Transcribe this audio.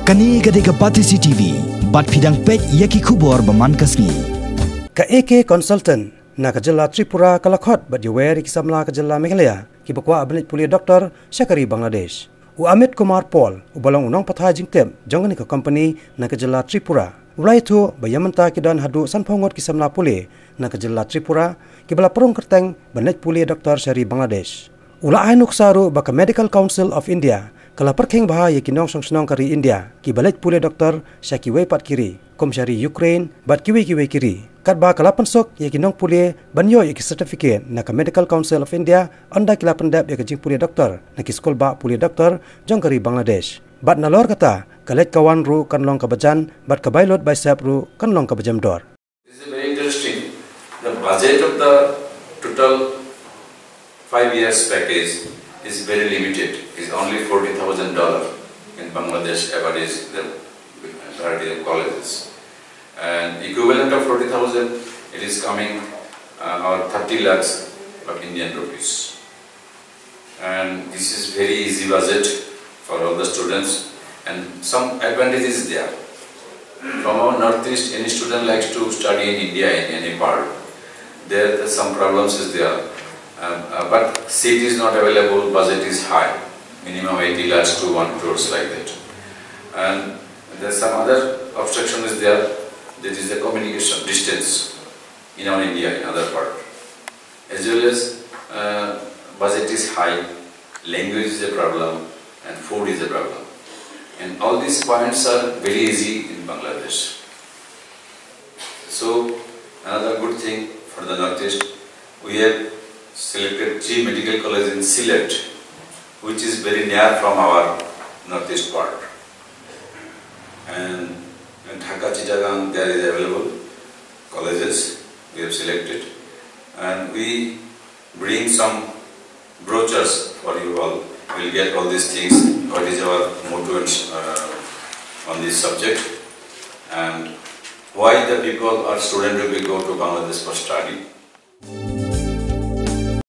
Kani gadega Patisi TV, bat pidang pej yaki kubor baman kasni. Ka AK Consultant na kajala Tripura kala Khot bat Yaweri ki Samla kajala Meghalaya ki bakwa abnit Pule Dr. Shakari Bangladesh. U Amit Kumar Paul u balong unong patha jingtem jongani ka company na kajala Tripura. Ulai tu bayamanta ki dan hadu sanpongot ki Samla Pule na kajala Tripura ki bala perung kerteng banit Pule Dr. Shakari Bangladesh. Ula ainuk saru baka Medical Council of India kala perkheng bahaya ki nong song kari India ki balik Pule Dr. Shakiwe pat kiri kom syari Ukraine bat kiwe kiri kat ba kala pensok ye ki nong Pule banyo ye ki certificate na ka Medical Council of India anda kila pendap ye jing Pule Dr. na ki skol ba Pule Dr. jong kari Bangladesh bat nalor kata kalet kawan ru kan long kabajan bat kabailot bicep ru kan long kabajam dor. This is very interesting. The budget of the total 5 years package is very limited. It's only $40,000 in Bangladesh average the variety of colleges. And equivalent of 40,000, it is coming about 30 lakhs of Indian rupees. And this is very easy budget for all the students, and some advantages there. From our northeast, any student likes to study in India in any part. There some problems is there. But seat is not available, budget is high, minimum 80 lakhs to 1 crore like that. And there's some other obstruction is there, that is the communication distance in our India, in other part. As well as budget is high, language is a problem, and food is a problem. And all these points are very easy in Bangladesh. So another good thing for the Northeast, we have selected 3 medical colleges in Sylhet, which is very near from our northeast part. And in Dhaka, Chittagong, there is available colleges we have selected, and we bring some brochures for you all. We will get all these things, what is our motto on this subject, and why the people or students will go to Bangladesh for study.